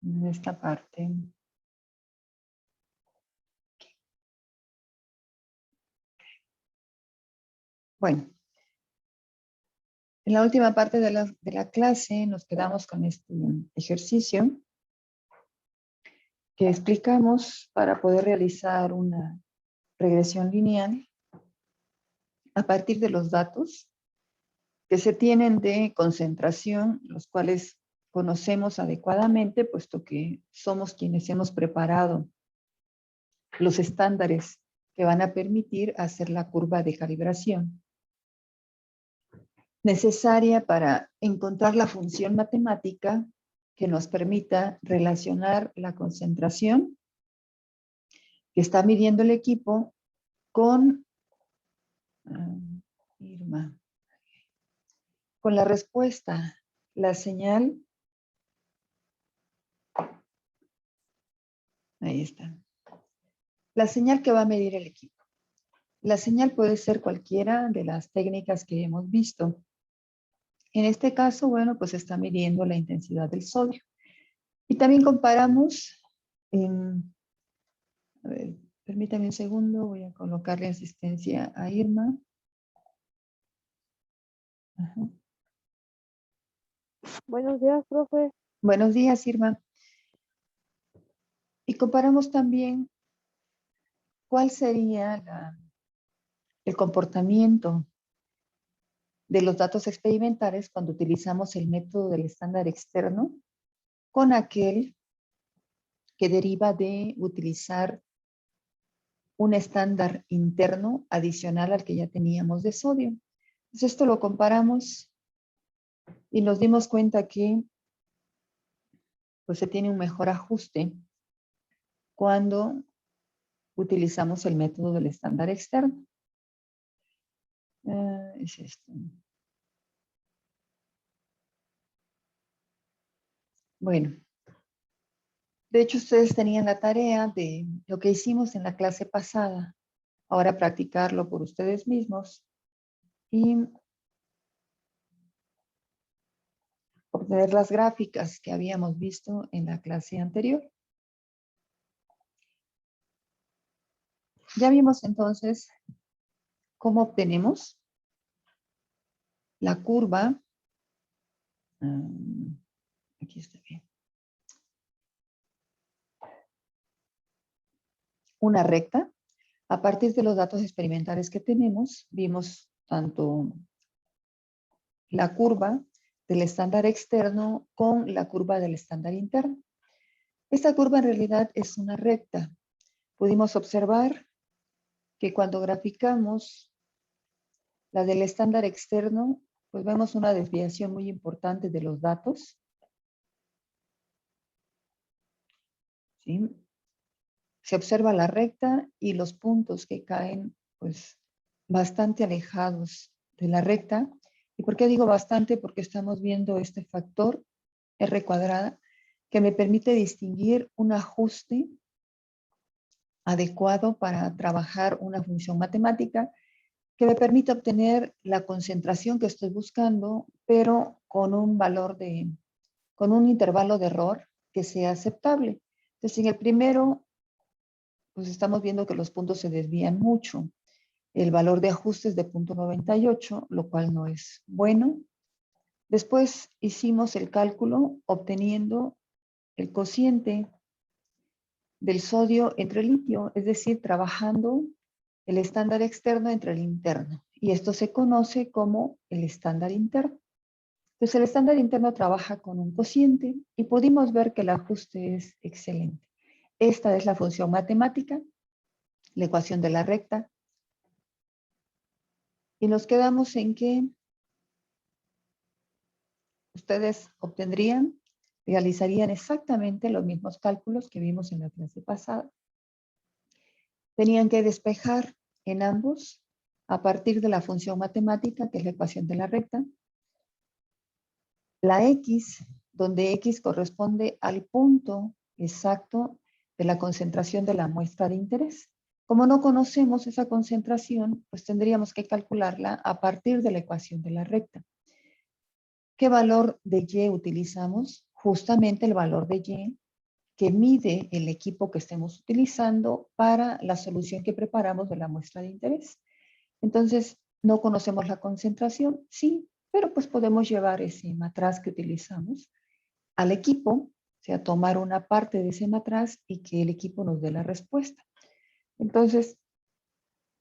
en esta parte. Bueno, en la última parte de la clase nos quedamos con este ejercicio que explicamos para poder realizar una regresión lineal a partir de los datos que se tienen de concentración, los cuales conocemos adecuadamente, puesto que somos quienes hemos preparado los estándares que van a permitir hacer la curva de calibración necesaria para encontrar la función matemática que nos permita relacionar la concentración que está midiendo el equipo con Irma, con la respuesta, la señal, ahí está, la señal que va a medir el equipo. La señal puede ser cualquiera de las técnicas que hemos visto. En este caso, bueno, pues está midiendo la intensidad del sodio. Y también comparamos, a ver, permítame un segundo, voy a colocarle asistencia a Irma. Ajá. Buenos días, profe. Buenos días, Irma. Y comparamos también cuál sería el comportamiento de los datos experimentales cuando utilizamos el método del estándar externo con aquel que deriva de utilizar un estándar interno adicional al que ya teníamos de sodio. Entonces esto lo comparamos y nos dimos cuenta que pues, se tiene un mejor ajuste cuando utilizamos el método del estándar externo. Es esto. Bueno, de hecho ustedes tenían la tarea de lo que hicimos en la clase pasada, ahora practicarlo por ustedes mismos y obtener las gráficas que habíamos visto en la clase anterior. Ya vimos entonces cómo obtenemos la curva. Aquí está bien. Una recta. A partir de los datos experimentales que tenemos, vimos tanto la curva del estándar externo con la curva del estándar interno. Esta curva en realidad es una recta. Pudimos observar que cuando graficamos la del estándar externo, pues vemos una desviación muy importante de los datos. ¿Sí? Se observa la recta y los puntos que caen pues bastante alejados de la recta. ¿Y por qué digo bastante? Porque estamos viendo este factor R cuadrada que me permite distinguir un ajuste adecuado para trabajar una función matemática que me permite obtener la concentración que estoy buscando, pero con un con un intervalo de error que sea aceptable. Entonces, en el primero, pues estamos viendo que los puntos se desvían mucho. El valor de ajuste es de 0.98, lo cual no es bueno. Después hicimos el cálculo obteniendo el cociente del sodio entre el litio, es decir, trabajando el estándar externo entre el interno. Y esto se conoce como el estándar interno. Entonces, el estándar interno trabaja con un cociente y pudimos ver que el ajuste es excelente. Esta es la función matemática, la ecuación de la recta. Y nos quedamos en que ustedes realizarían exactamente los mismos cálculos que vimos en la clase pasada. Tenían que despejar en ambos a partir de la función matemática, que es la ecuación de la recta, la X, donde X corresponde al punto exacto de la concentración de la muestra de interés. Como no conocemos esa concentración, pues tendríamos que calcularla a partir de la ecuación de la recta. ¿Qué valor de Y utilizamos? Justamente el valor de Y que mide el equipo que estemos utilizando para la solución que preparamos de la muestra de interés. Entonces, no conocemos la concentración, sí, pero pues podemos llevar ese matraz que utilizamos al equipo, o sea, tomar una parte de ese matraz y que el equipo nos dé la respuesta. Entonces,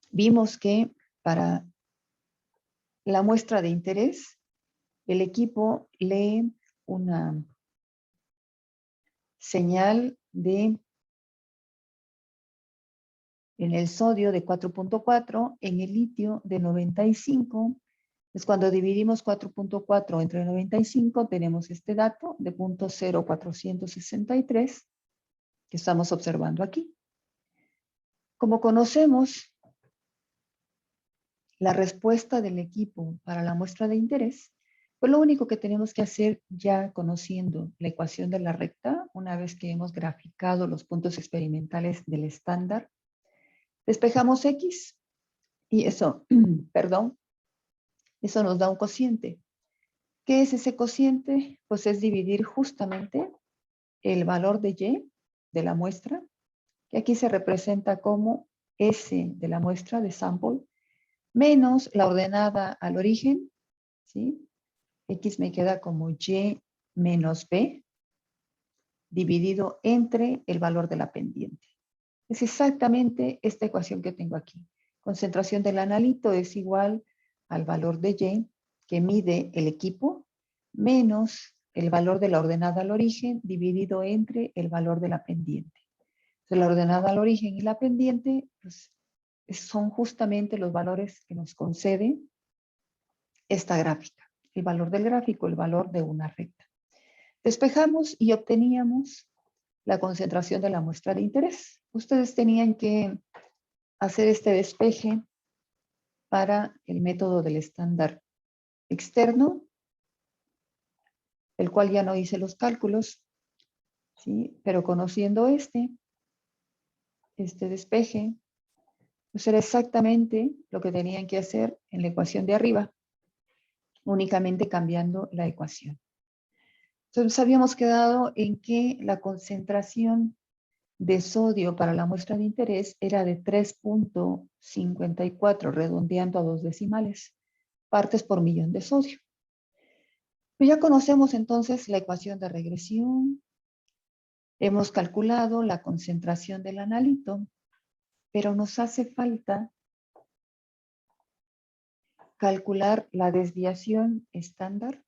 vimos que para la muestra de interés, el equipo lee una señal de en el sodio de 4.4, en el litio de 95. Es cuando dividimos 4.4 entre 95, tenemos este dato de 0.0463 que estamos observando aquí. Como conocemos la respuesta del equipo para la muestra de interés, pues lo único que tenemos que hacer ya conociendo la ecuación de la recta, una vez que hemos graficado los puntos experimentales del estándar, despejamos X y eso, perdón, eso nos da un cociente. ¿Qué es ese cociente? Pues es dividir justamente el valor de Y de la muestra, que aquí se representa como S de la muestra de sample, menos la ordenada al origen, ¿sí? X me queda como Y menos B, dividido entre el valor de la pendiente. Es exactamente esta ecuación que tengo aquí. Concentración del analito es igual al valor de Y que mide el equipo menos el valor de la ordenada al origen dividido entre el valor de la pendiente. Entonces, la ordenada al origen y la pendiente pues, son justamente los valores que nos concede esta gráfica. El valor del gráfico, el valor de una recta. Despejamos y obteníamos la concentración de la muestra de interés. Ustedes tenían que hacer este despeje para el método del estándar externo, el cual ya no hice los cálculos, ¿sí? Pero conociendo este despeje, pues era exactamente lo que tenían que hacer en la ecuación de arriba, únicamente cambiando la ecuación. Entonces habíamos quedado en que la concentración de sodio para la muestra de interés era de 3.54, redondeando a 2 decimales, partes por millón de sodio. Pues ya conocemos entonces la ecuación de regresión, hemos calculado la concentración del analito, pero nos hace falta calcular la desviación estándar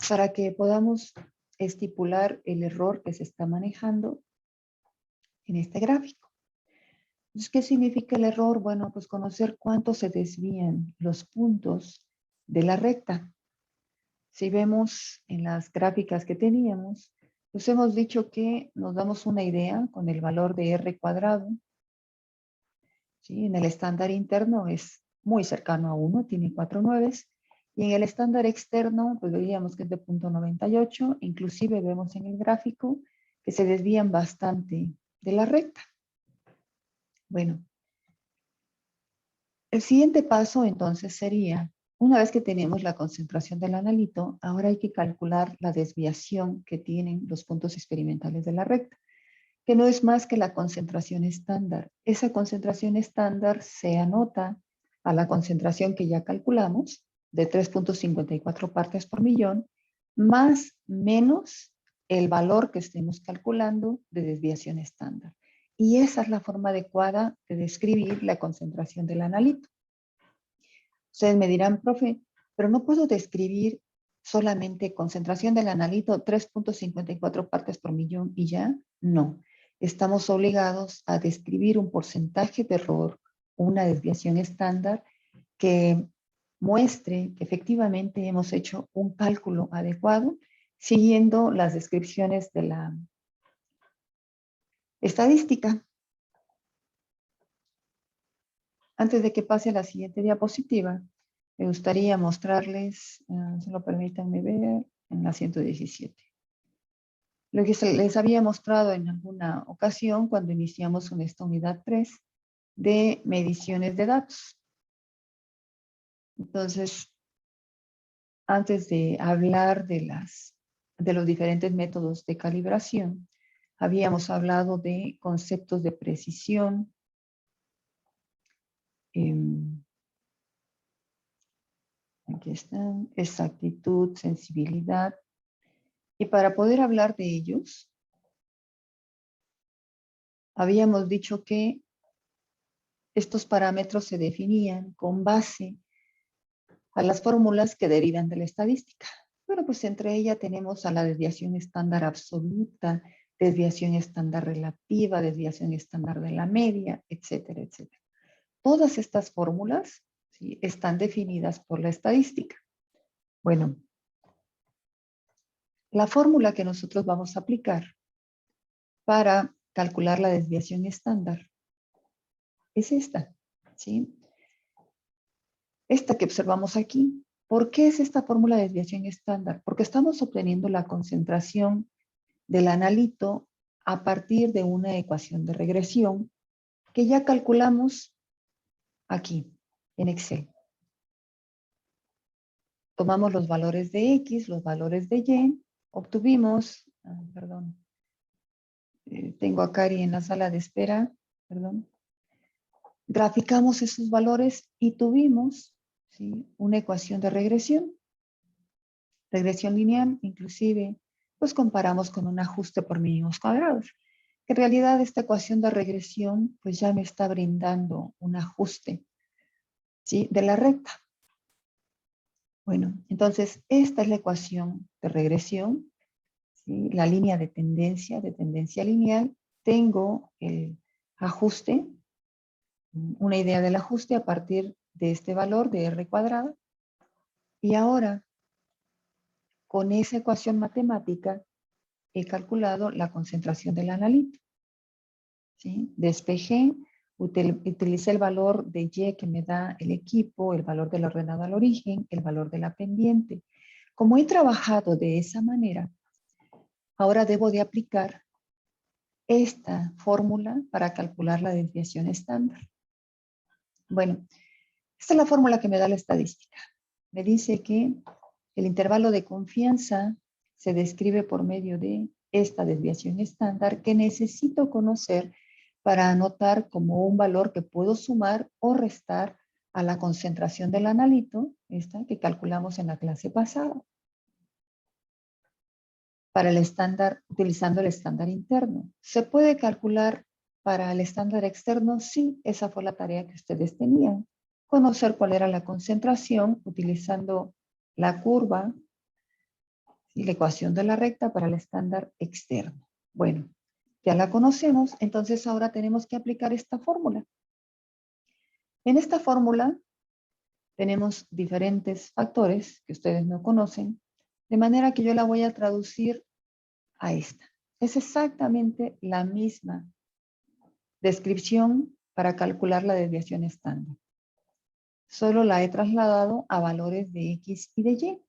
para que podamos estipular el error que se está manejando en este gráfico. Entonces, ¿qué significa el error? Bueno, pues conocer cuánto se desvían los puntos de la recta. Si vemos en las gráficas que teníamos, pues hemos dicho que nos damos una idea con el valor de R cuadrado. ¿Sí? En el estándar interno es muy cercano a 1, tiene 4 nueves. Y en el estándar externo, pues veíamos que es de 0.98. Inclusive vemos en el gráfico que se desvían bastante de la recta. Bueno, el siguiente paso entonces sería, una vez que tenemos la concentración del analito, ahora hay que calcular la desviación que tienen los puntos experimentales de la recta, que no es más que la concentración estándar. Esa concentración estándar se anota a la concentración que ya calculamos, de 3.54 partes por millón, más menos el valor que estemos calculando de desviación estándar. Y esa es la forma adecuada de describir la concentración del analito. Ustedes me dirán, profe, pero no puedo describir solamente concentración del analito 3.54 partes por millón y ya. No, estamos obligados a describir un porcentaje de error, una desviación estándar que muestre que efectivamente hemos hecho un cálculo adecuado siguiendo las descripciones de la estadística. Antes de que pase a la siguiente diapositiva, me gustaría mostrarles, solo permítanme ver, en la 117. Lo que les había mostrado en alguna ocasión cuando iniciamos con esta unidad 3 de mediciones de datos. Entonces, antes de hablar de los diferentes métodos de calibración, Habíamos hablado de conceptos de precisión, aquí están, exactitud, sensibilidad. Y para poder hablar de ellos, habíamos dicho que estos parámetros se definían con base a las fórmulas que derivan de la estadística. Bueno, pues entre ellas tenemos a la desviación estándar absoluta, desviación estándar relativa, desviación estándar de la media, etcétera, etcétera. Todas estas fórmulas, ¿sí?, están definidas por la estadística. Bueno, la fórmula que nosotros vamos a aplicar para calcular la desviación estándar es esta, ¿sí? Esta que observamos aquí. ¿Por qué es esta fórmula de desviación estándar? Porque estamos obteniendo la concentración del analito a partir de una ecuación de regresión que ya calculamos aquí en Excel. Tomamos los valores de X, los valores de Y, obtuvimos, tengo a Cari en la sala de espera, graficamos esos valores y tuvimos, ¿sí?, una ecuación de regresión lineal, inclusive, pues comparamos con un ajuste por mínimos cuadrados. En realidad esta ecuación de regresión pues ya me está brindando un ajuste, ¿sí?, de la recta. Bueno, entonces esta es la ecuación de regresión, ¿sí?, la línea de tendencia lineal. Tengo el ajuste, una idea del ajuste a partir de este valor de R cuadrada. Y ahora, con esa ecuación matemática, he calculado la concentración del analito, ¿sí? Despejé, utilicé el valor de Y que me da el equipo, el valor de la ordenada al origen, el valor de la pendiente. Como he trabajado de esa manera, ahora debo de aplicar esta fórmula para calcular la desviación estándar. Bueno, esta es la fórmula que me da la estadística. Me dice que el intervalo de confianza se describe por medio de esta desviación estándar que necesito conocer para anotar como un valor que puedo sumar o restar a la concentración del analito, esta que calculamos en la clase pasada. Para el estándar, utilizando el estándar interno. ¿Se puede calcular para el estándar externo? Sí, esa fue la tarea que ustedes tenían. Conocer cuál era la concentración utilizando la curva y la ecuación de la recta para el estándar externo. Bueno, ya la conocemos, entonces ahora tenemos que aplicar esta fórmula. En esta fórmula tenemos diferentes factores que ustedes no conocen, de manera que yo la voy a traducir a esta. Es exactamente la misma descripción para calcular la desviación estándar. Solo la he trasladado a valores de X y de Y.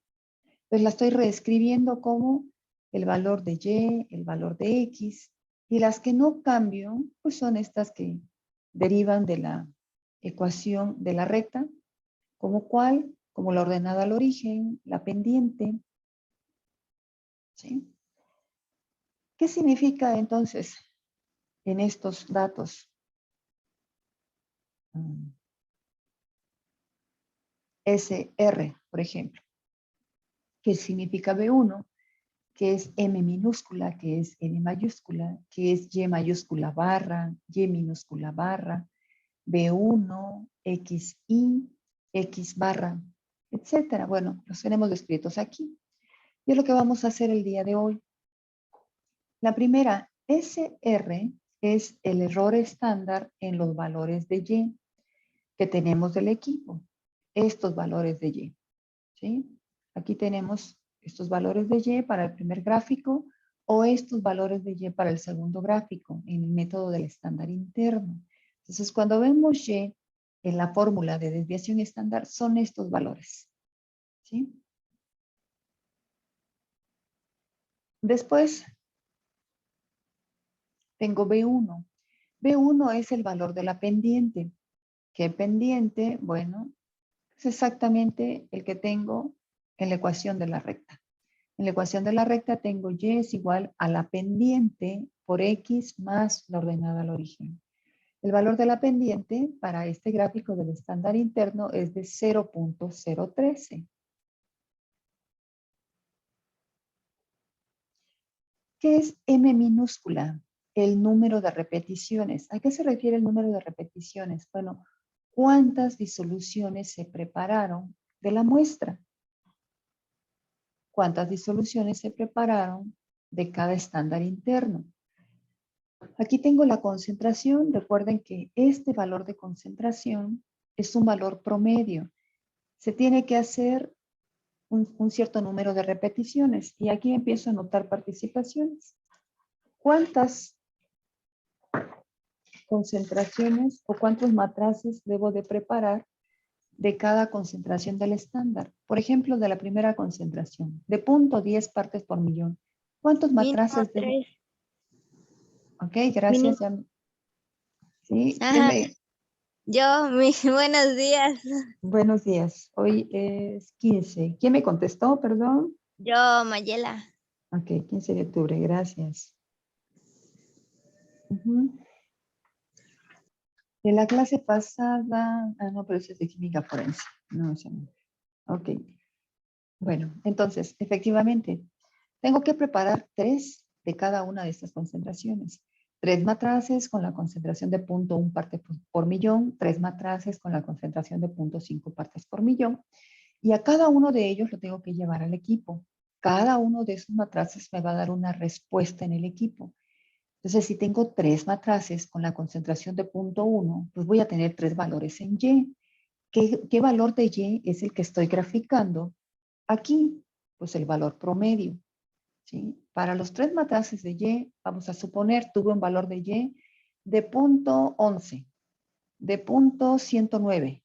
Pues la estoy reescribiendo como el valor de Y, el valor de X, y las que no cambio, pues son estas que derivan de la ecuación de la recta, como cuál, como la ordenada al origen, la pendiente, ¿sí? ¿Qué significa entonces en estos datos? SR, por ejemplo. ¿Qué significa B1? Que es M minúscula, que es N mayúscula, que es Y mayúscula barra, Y minúscula barra, B1, XI, X barra, etcétera. Bueno, los tenemos descritos aquí. Y es lo que vamos a hacer el día de hoy. La primera, SR, es el error estándar en los valores de Y que tenemos del equipo. Estos valores de Y, ¿sí? Aquí tenemos estos valores de Y para el primer gráfico o estos valores de Y para el segundo gráfico en el método del estándar interno. Entonces, cuando vemos Y en la fórmula de desviación estándar, son estos valores, ¿sí? Después, tengo B1. B1 es el valor de la pendiente. ¿Qué pendiente? Bueno, es exactamente el que tengo en la ecuación de la recta. En la ecuación de la recta tengo Y es igual a la pendiente por X más la ordenada al origen. El valor de la pendiente para este gráfico del estándar interno es de 0.013. ¿Qué es M minúscula? El número de repeticiones. ¿A qué se refiere el número de repeticiones? Bueno, ¿cuántas disoluciones se prepararon de la muestra? ¿Cuántas disoluciones se prepararon de cada estándar interno? Aquí tengo la concentración. Recuerden que este valor de concentración es un valor promedio. Se tiene que hacer un cierto número de repeticiones. Y aquí empiezo a anotar participaciones. ¿Cuántas concentraciones o cuántos matraces debo de preparar de cada concentración del estándar? Por ejemplo, de la primera concentración, de 0.10 partes por millón. ¿Cuántos Mínimo matraces debo? 3. Ok, gracias. Mínimo. Sí, Ajá. Buenos días. buenos días. Hoy es 15. ¿Quién me contestó? Perdón. Yo, Mayela. Ok, 15 de octubre, gracias. Ujú. De la clase pasada, no, pero eso es de química forense. No, eso no. Ok. Bueno, entonces, efectivamente, tengo que preparar 3 de cada una de estas concentraciones. 3 matraces con la concentración de 0.1 parte por millón, 3 matraces con la concentración de 0.5 partes por millón, y a cada uno de ellos lo tengo que llevar al equipo. Cada uno de esos matraces me va a dar una respuesta en el equipo. Entonces, si tengo 3 matraces con la concentración de 0.1, pues voy a tener 3 valores en Y. ¿Qué valor de Y es el que estoy graficando? Aquí, pues el valor promedio. ¿Sí? Para los 3 matraces de Y, vamos a suponer, tuve un valor de Y de 0.11, de 0.109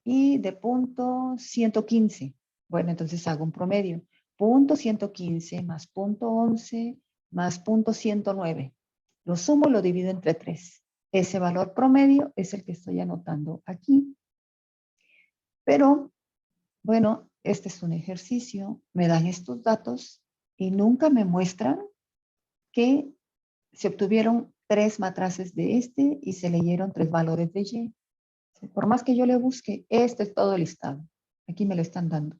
y de 0.115. Bueno, entonces hago un promedio. 0.115 más 0.11 más 0.109. Lo sumo, lo divido entre 3. Ese valor promedio es el que estoy anotando aquí. Pero, bueno, este es un ejercicio. Me dan estos datos y nunca me muestran que se obtuvieron 3 matraces de este y se leyeron 3 valores de Y. Por más que yo le busque, este es todo el listado. Aquí me lo están dando.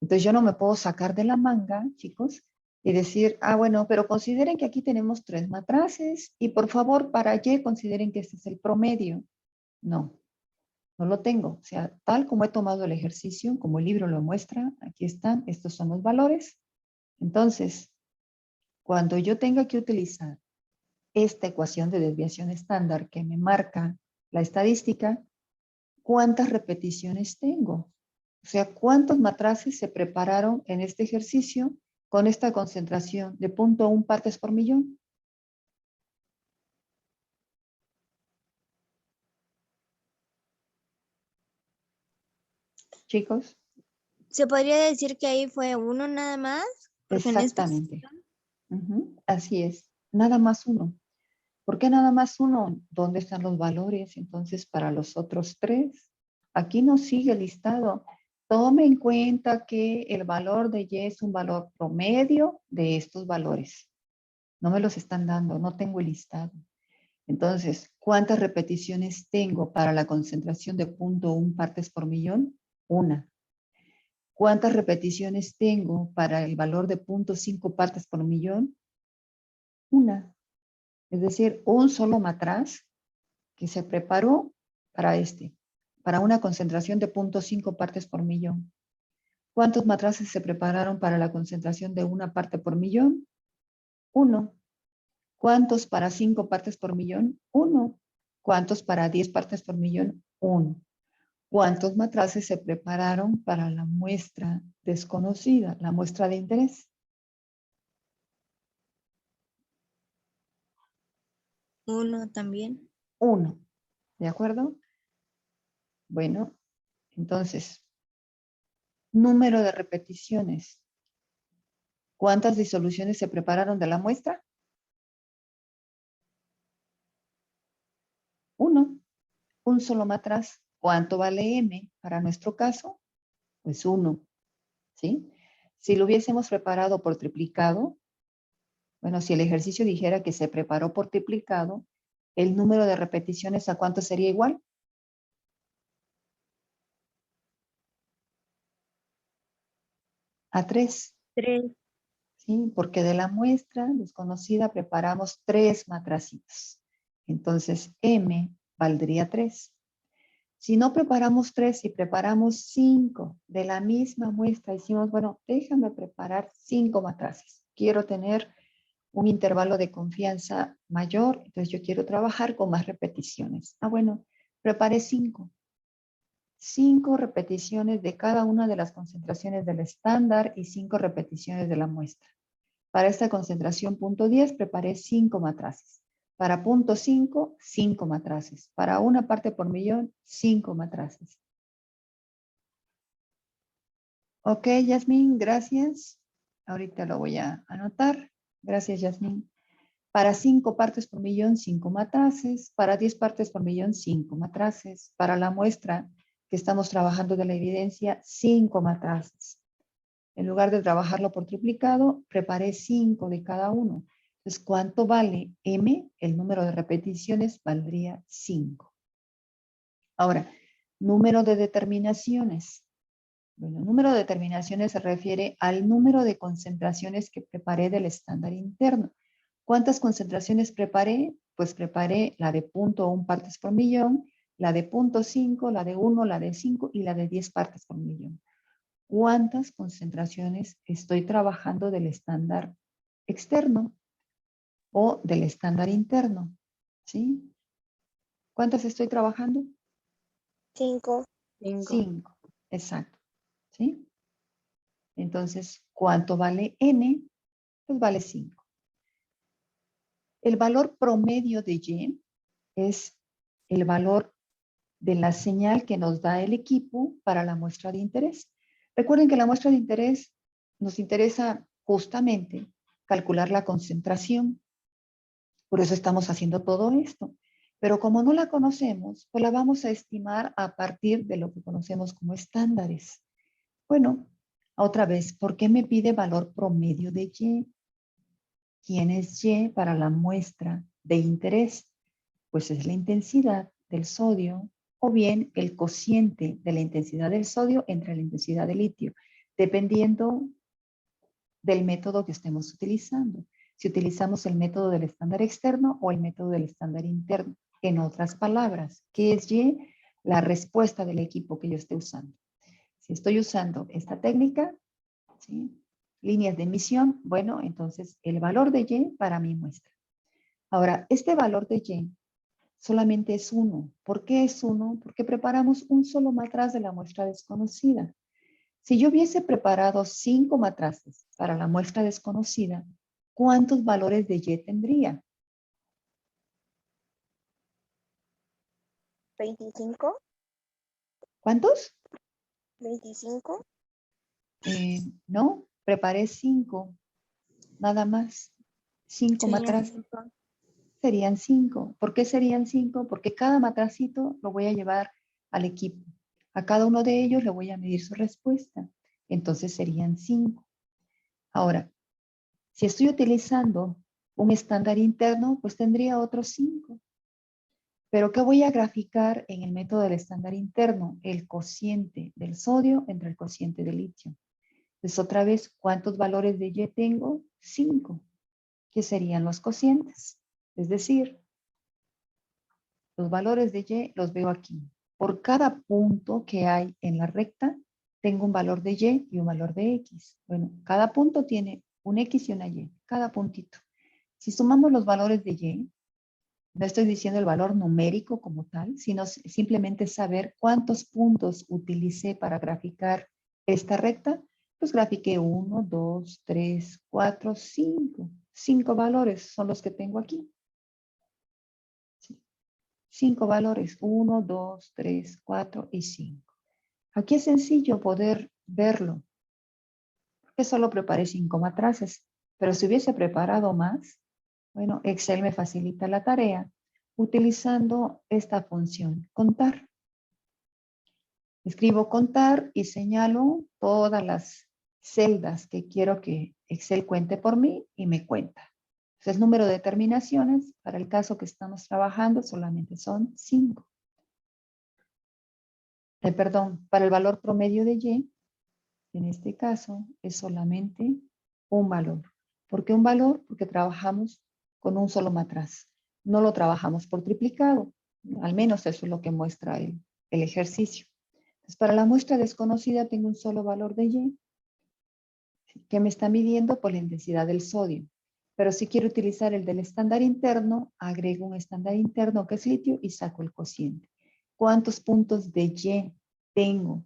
Entonces yo no me puedo sacar de la manga, chicos, y decir, bueno, pero consideren que aquí tenemos 3 matraces y por favor para Y consideren que este es el promedio. No, no lo tengo. O sea, tal como he tomado el ejercicio, como el libro lo muestra, aquí están, estos son los valores. Entonces, cuando yo tenga que utilizar esta ecuación de desviación estándar que me marca la estadística, ¿cuántas repeticiones tengo? O sea, ¿cuántos matraces se prepararon en este ejercicio con esta concentración de 0.1 partes por millón? Chicos, ¿Se podría decir que ahí fue uno nada más? Porque no exactamente. Así es. Nada más uno. ¿Por qué nada más uno? ¿Dónde están los valores entonces para los otros 3? Aquí no sigue el listado. Tome en cuenta que el valor de Y es un valor promedio de estos valores. No me los están dando, no tengo el listado. Entonces, ¿cuántas repeticiones tengo para la concentración de 0.1 partes por millón? Una. ¿Cuántas repeticiones tengo para el valor de 0.5 partes por millón? Una. Es decir, un solo matraz que se preparó para para una concentración de 0.5 partes por millón. ¿Cuántos matraces se prepararon para la concentración de 1 parte por millón? Uno. ¿Cuántos para 5 partes por millón? Uno. ¿Cuántos para 10 partes por millón? Uno. ¿Cuántos matraces se prepararon para la muestra desconocida, la muestra de interés? uno también. Uno. ¿De acuerdo? Bueno, entonces, número de repeticiones. ¿Cuántas disoluciones se prepararon de la muestra? Uno. Un solo matraz. ¿Cuánto vale M para nuestro caso? Pues uno. ¿Sí? Si lo hubiésemos preparado por triplicado, Bueno, si el ejercicio dijera que se preparó por triplicado, ¿el número de repeticiones a cuánto sería igual? A 3. 3. ¿Sí? Porque de la muestra desconocida preparamos 3 matracitos. Entonces, M valdría 3. Si no preparamos 3 y preparamos 5 de la misma muestra, decimos, bueno, déjame preparar 5 matraces. Quiero tener un intervalo de confianza mayor, entonces yo quiero trabajar con más repeticiones. Ah, bueno, preparé 5. 5 repeticiones de cada una de las concentraciones del estándar y 5 repeticiones de la muestra. Para esta concentración punto 10 preparé 5 matraces. Para punto 5, 5 matraces. Para una parte por millón, 5 matraces. Ok, Yasmín, gracias. Ahorita lo voy a anotar. Gracias, Yasmín. Para 5 partes por millón, 5 matraces. Para 10 partes por millón, 5 matraces. Para la muestra que estamos trabajando de la evidencia, 5 matraces. En lugar de trabajarlo por triplicado, preparé 5 de cada uno. Entonces, ¿cuánto vale M? El número de repeticiones valdría 5. Ahora, número de determinaciones. Bueno, número de determinaciones se refiere al número de concentraciones que preparé del estándar interno. ¿Cuántas concentraciones preparé? Pues preparé la de 0.1 partes por millón, la de 0.5, la de 1, la de 5 y la de 10 partes por millón. ¿Cuántas concentraciones estoy trabajando del estándar externo o del estándar interno? ¿Sí? ¿Cuántas estoy trabajando? 5. 5, exacto. ¿Sí? Entonces, ¿cuánto vale N? Pues vale 5. El valor promedio de Y es el valor de la señal que nos da el equipo para la muestra de interés. Recuerden que la muestra de interés nos interesa justamente calcular la concentración. Por eso estamos haciendo todo esto. Pero como no la conocemos, pues la vamos a estimar a partir de lo que conocemos como estándares. Bueno, otra vez, ¿por qué me pide valor promedio de Y? ¿Quién es Y para la muestra de interés? Pues es la intensidad del sodio o bien el cociente de la intensidad del sodio entre la intensidad del litio, dependiendo del método que estemos utilizando. Si utilizamos el método del estándar externo o el método del estándar interno. En otras palabras, ¿qué es Y? La respuesta del equipo que yo esté usando. Si estoy usando esta técnica, ¿sí? Líneas de emisión, bueno, entonces el valor de Y para mi muestra. Ahora, este valor de Y solamente es 1. ¿Por qué es 1? Porque preparamos un solo matraz de la muestra desconocida. Si yo hubiese preparado 5 matraces para la muestra desconocida, ¿cuántos valores de Y tendría? 25. ¿Cuántos? 25. No, preparé 5, nada más. 5 Serían matraces. 5. Serían 5. ¿Por qué serían 5? Porque cada matracito lo voy a llevar al equipo. A cada uno de ellos le voy a medir su respuesta. Entonces serían 5. Ahora, si estoy utilizando un estándar interno, pues tendría otros 5. Pero ¿qué voy a graficar en el método del estándar interno? El cociente del sodio entre el cociente del litio. Entonces, otra vez, ¿cuántos valores de Y tengo? 5, que serían los cocientes. Es decir, los valores de Y los veo aquí. Por cada punto que hay en la recta, tengo un valor de Y y un valor de X. Bueno, cada punto tiene un X y una Y, cada puntito. Si sumamos los valores de Y, no estoy diciendo el valor numérico como tal, sino simplemente saber cuántos puntos utilicé para graficar esta recta, pues grafiqué 1, 2, 3, 4, 5. 5 valores son los que tengo aquí. 5 valores, 1, 2, 3, 4 y 5. Aquí es sencillo poder verlo, porque solo preparé 5 matraces, pero si hubiese preparado más, bueno, Excel me facilita la tarea utilizando esta función, contar. Escribo contar y señalo todas las celdas que quiero que Excel cuente por mí y me cuenta. Entonces, el número de terminaciones, para el caso que estamos trabajando, solamente son 5. Perdón, para el valor promedio de Y, en este caso, es solamente un valor. ¿Por qué un valor? Porque trabajamos con un solo matraz. No lo trabajamos por triplicado. Al menos eso es lo que muestra el ejercicio. Entonces, para la muestra desconocida tengo un solo valor de Y que me está midiendo por la intensidad del sodio. Pero si quiero utilizar el del estándar interno, agrego un estándar interno que es litio y saco el cociente. ¿Cuántos puntos de Y tengo?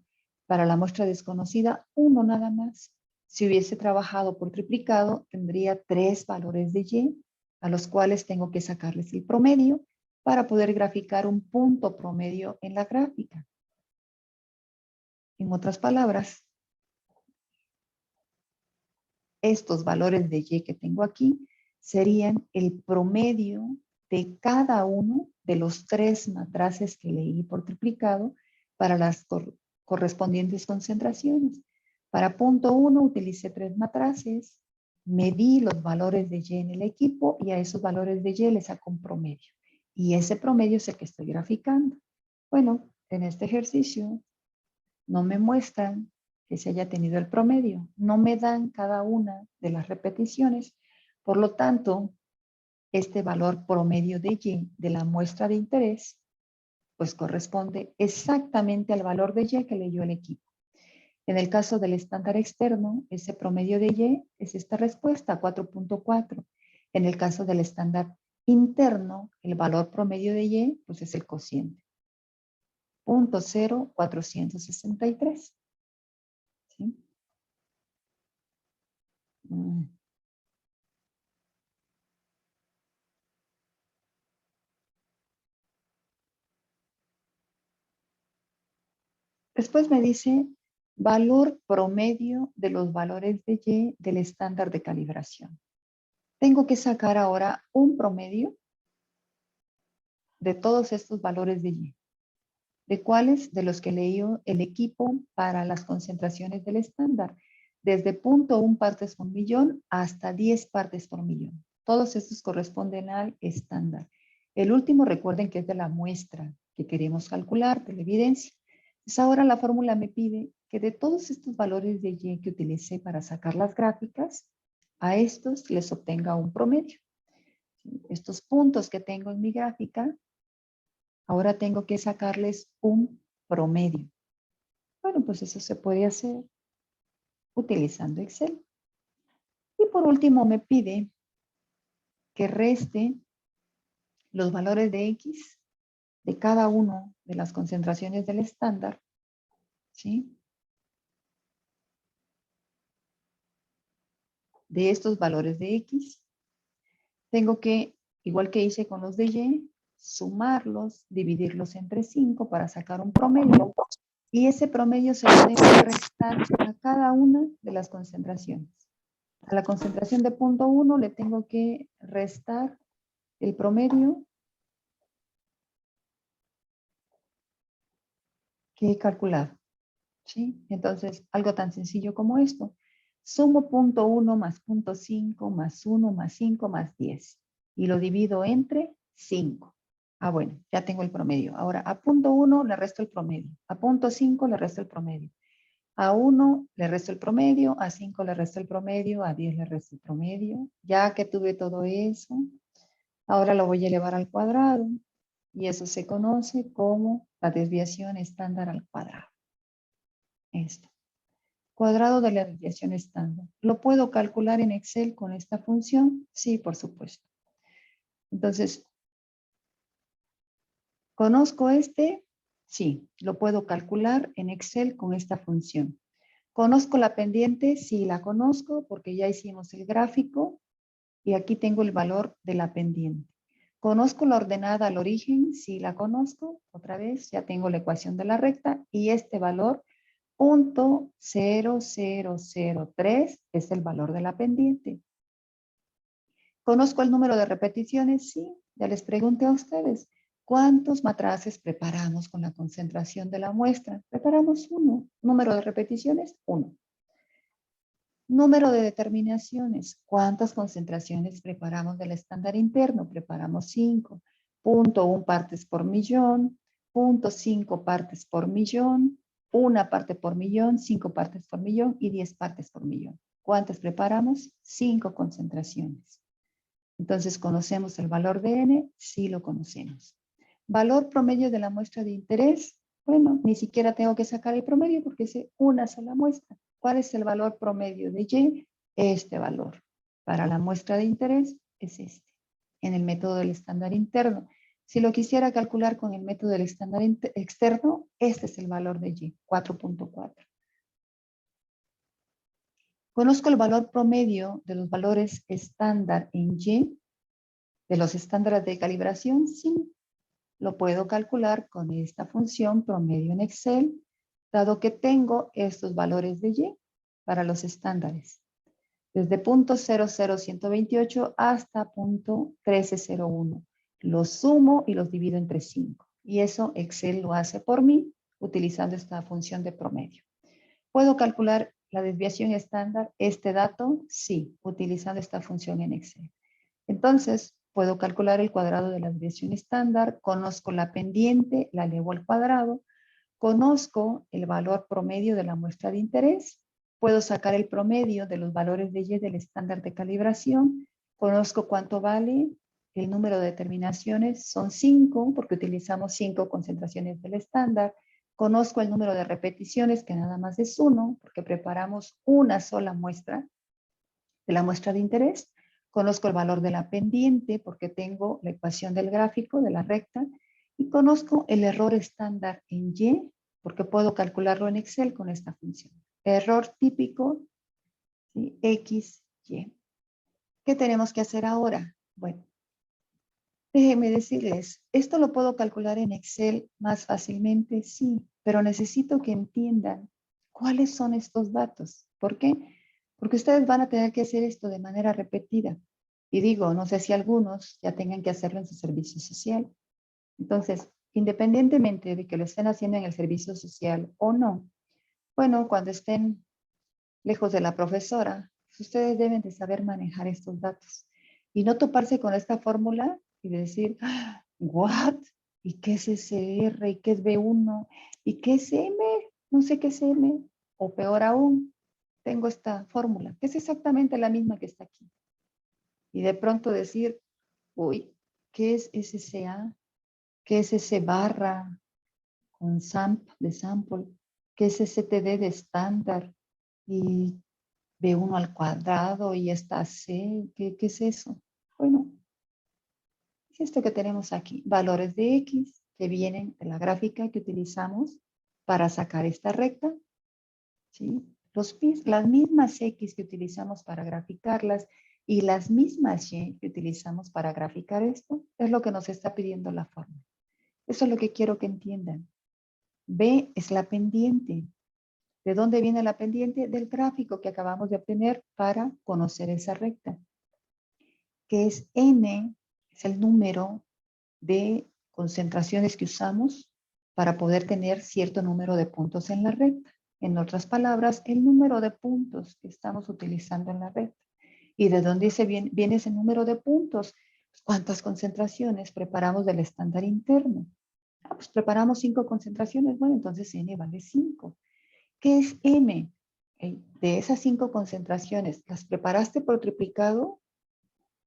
Para la muestra desconocida, uno nada más. Si hubiese trabajado por triplicado, tendría 3 valores de Y, a los cuales tengo que sacarles el promedio para poder graficar un punto promedio en la gráfica. En otras palabras, estos valores de Y que tengo aquí serían el promedio de cada uno de los 3 matraces que leí por triplicado para las correspondientes concentraciones. Para punto 1 utilicé 3 matraces, medí los valores de Y en el equipo y a esos valores de Y les saco un promedio. Y ese promedio es el que estoy graficando. Bueno, en este ejercicio no me muestran que se haya tenido el promedio. No me dan cada una de las repeticiones. Por lo tanto, este valor promedio de Y de la muestra de interés, pues corresponde exactamente al valor de Y que leyó el equipo. En el caso del estándar externo, ese promedio de Y es esta respuesta, 4.4. En el caso del estándar interno, el valor promedio de Y, pues es el cociente. 0.0463. ¿Sí? Después me dice valor promedio de los valores de Y del estándar de calibración. Tengo que sacar ahora un promedio de todos estos valores de Y. ¿De cuáles? De los que leyó el equipo para las concentraciones del estándar. Desde 0.1 partes por millón hasta 10 partes por millón. Todos estos corresponden al estándar. El último, recuerden que es de la muestra que queremos calcular, de la evidencia. Entonces ahora la fórmula me pide que de todos estos valores de Y que utilicé para sacar las gráficas, a estos les obtenga un promedio. Estos puntos que tengo en mi gráfica, ahora tengo que sacarles un promedio. Bueno, pues eso se puede hacer utilizando Excel. Y por último me pide que reste los valores de X de cada uno de las concentraciones del estándar, ¿sí? De estos valores de X, tengo que, igual que hice con los de Y, sumarlos, dividirlos entre 5 para sacar un promedio. Y ese promedio se lo tengo que restar a cada una de las concentraciones. A la concentración de 0.1 le tengo que restar el promedio que he calculado. ¿Sí? Entonces, algo tan sencillo como esto. Sumo 0.1 más 0.5 más 1 más 5 más 10. Y lo divido entre 5. Ah, bueno, ya tengo el promedio. Ahora, a 0.1 le resto el promedio. A 0.5 le resto el promedio. A 1 le resto el promedio. A 5 le resto el promedio. A 10 le resto el promedio. Ya que tuve todo eso, ahora lo voy a elevar al cuadrado. Y eso se conoce como la desviación estándar al cuadrado. Esto. Cuadrado de la desviación estándar. ¿Lo puedo calcular en Excel con esta función? Sí, por supuesto. Entonces, ¿conozco este? Sí, lo puedo calcular en Excel con esta función. ¿Conozco la pendiente? Sí, la conozco porque ya hicimos el gráfico y aquí tengo el valor de la pendiente. ¿Conozco la ordenada al origen? Sí, la conozco. Otra vez, ya tengo la ecuación de la recta y este valor 0.0003 es el valor de la pendiente. ¿Conozco el número de repeticiones? Sí, ya les pregunté a ustedes. ¿Cuántos matraces preparamos con la concentración de la muestra? Preparamos 1. ¿Número de repeticiones? 1. Número de determinaciones. ¿Cuántas concentraciones preparamos del estándar interno? Preparamos 5. 0.1 partes por millón, 0.5 partes por millón, 1 parte por millón, 5 partes por millón y 10 partes por millón. ¿Cuántas preparamos? 5 concentraciones. Entonces, ¿conocemos el valor de N? Sí lo conocemos. ¿Valor promedio de la muestra de interés? Bueno, ni siquiera tengo que sacar el promedio porque es una sola muestra. ¿Cuál es el valor promedio de Y? Este valor. Para la muestra de interés es este, en el método del estándar interno. Si lo quisiera calcular con el método del estándar externo, este es el valor de Y, 4.4. ¿Conozco el valor promedio de los valores estándar en Y? ¿De los estándares de calibración? Sí. Lo puedo calcular con esta función promedio en Excel, dado que tengo estos valores de Y para los estándares. Desde punto 00128 hasta punto 1301. Los sumo y los divido entre 5. Y eso Excel lo hace por mí utilizando esta función de promedio. ¿Puedo calcular la desviación estándar, este dato? Sí, utilizando esta función en Excel. Entonces, puedo calcular el cuadrado de la desviación estándar, conozco la pendiente, la elevo al cuadrado, conozco el valor promedio de la muestra de interés, puedo sacar el promedio de los valores de Y del estándar de calibración, conozco cuánto vale, el número de determinaciones son 5, porque utilizamos 5 concentraciones del estándar, conozco el número de repeticiones, que nada más es 1, porque preparamos una sola muestra de la muestra de interés, conozco el valor de la pendiente porque tengo la ecuación del gráfico de la recta y conozco el error estándar en Y porque puedo calcularlo en Excel con esta función. Error típico, ¿sí? X, Y. ¿Qué tenemos que hacer ahora? Bueno, déjenme decirles, ¿esto lo puedo calcular en Excel más fácilmente? Sí, pero necesito que entiendan cuáles son estos datos. ¿Por qué? Porque ustedes van a tener que hacer esto de manera repetida. Y digo, no sé si algunos ya tengan que hacerlo en su servicio social. Entonces, independientemente de que lo estén haciendo en el servicio social o no, bueno, cuando estén lejos de la profesora, ustedes deben de saber manejar estos datos y no toparse con esta fórmula y decir, ¿what? ¿Y qué es SR? ¿Y qué es B1? ¿Y qué es M? No sé qué es M. O peor aún, tengo esta fórmula, que es exactamente la misma que está aquí. Y de pronto decir, uy, ¿qué es SCA? ¿Qué es S barra con SAMP de sample? ¿Qué es STD de estándar? Y B1 al cuadrado y esta C, ¿qué es eso? Bueno, es esto que tenemos aquí, valores de X que vienen de la gráfica que utilizamos para sacar esta recta, ¿sí? Las mismas X que utilizamos para graficarlas y las mismas Y que utilizamos para graficar esto, es lo que nos está pidiendo la fórmula. Eso es lo que quiero que entiendan. B es la pendiente. ¿De dónde viene la pendiente? Del gráfico que acabamos de obtener para conocer esa recta. Que es N, es el número de concentraciones que usamos para poder tener cierto número de puntos en la recta. En otras palabras, el número de puntos que estamos utilizando en la recta. ¿Y de dónde viene ese número de puntos? ¿Cuántas concentraciones preparamos del estándar interno? Pues preparamos 5 concentraciones. Bueno, entonces N vale 5. ¿Qué es M? De esas 5 concentraciones, ¿las preparaste por triplicado?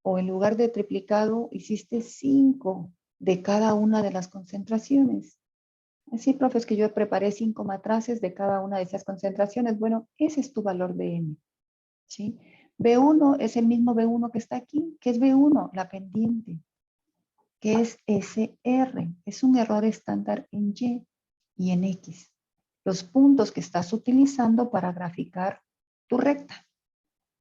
¿O en lugar de triplicado hiciste 5 de cada una de las concentraciones? Así, profe, es que yo preparé 5 matraces de cada una de esas concentraciones. Bueno, ese es tu valor de M. ¿Sí? B1 es el mismo B1 que está aquí. ¿Qué es B1? La pendiente. ¿Qué es SR? Es un error estándar en Y y en X. Los puntos que estás utilizando para graficar tu recta.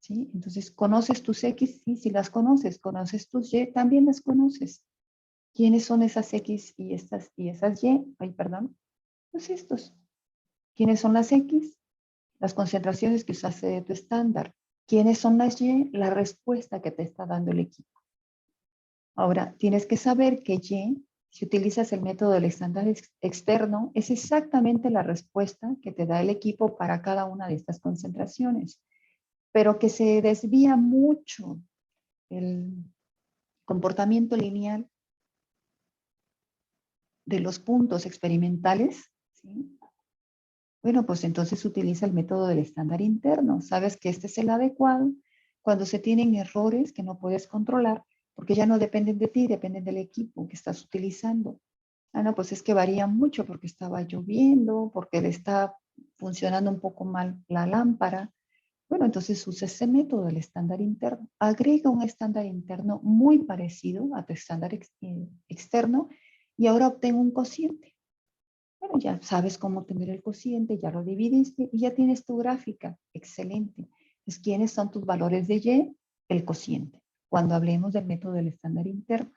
¿Sí? Entonces, ¿conoces tus X? Sí, si las conoces. ¿Conoces tus Y? También las conoces. ¿Quiénes son esas X y esas Y? Ay, perdón. Pues estos. ¿Quiénes son las X? Las concentraciones que usaste de tu estándar. ¿Quiénes son las Y? La respuesta que te está dando el equipo. Ahora, tienes que saber que Y, si utilizas el método del estándar externo, es exactamente la respuesta que te da el equipo para cada una de estas concentraciones. pero que se desvía mucho el comportamiento lineal de los puntos experimentales, ¿sí? Bueno, pues entonces utiliza el método del estándar interno. Sabes que este es el adecuado cuando se tienen errores que no puedes controlar, porque ya no dependen de ti, dependen del equipo que estás utilizando. Ah, no, pues es que varía mucho porque estaba lloviendo, porque le está funcionando un poco mal la lámpara. Bueno, entonces usa ese método del estándar interno. Agrega un estándar interno muy parecido a tu estándar externo y ahora obtén un cociente. Bueno, ya sabes cómo obtener el cociente, ya lo dividiste y ya tienes tu gráfica. Excelente. Entonces, ¿quiénes son tus valores de Y? El cociente. Cuando hablemos del método del estándar interno.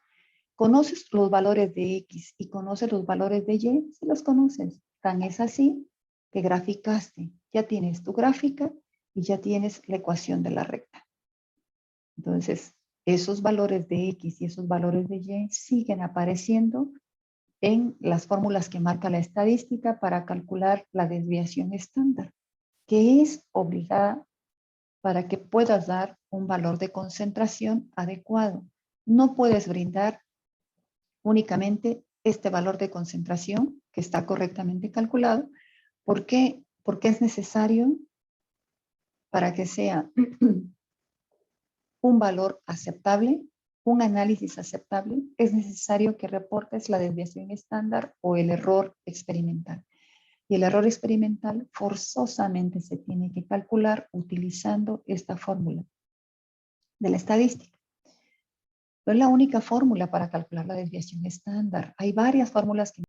¿Conoces los valores de X y conoces los valores de Y? Si los conoces. Tan es así que graficaste. Ya tienes tu gráfica y ya tienes la ecuación de la recta. Entonces, esos valores de X y esos valores de Y siguen apareciendo en las fórmulas que marca la estadística para calcular la desviación estándar, que es obligada para que puedas dar un valor de concentración adecuado. No puedes brindar únicamente este valor de concentración que está correctamente calculado. ¿Por qué? Porque es necesario para que sea un valor aceptable, un análisis aceptable, es necesario que reportes la desviación estándar o el error experimental. Y el error experimental forzosamente se tiene que calcular utilizando esta fórmula de la estadística. No es la única fórmula para calcular la desviación estándar. Hay varias fórmulas que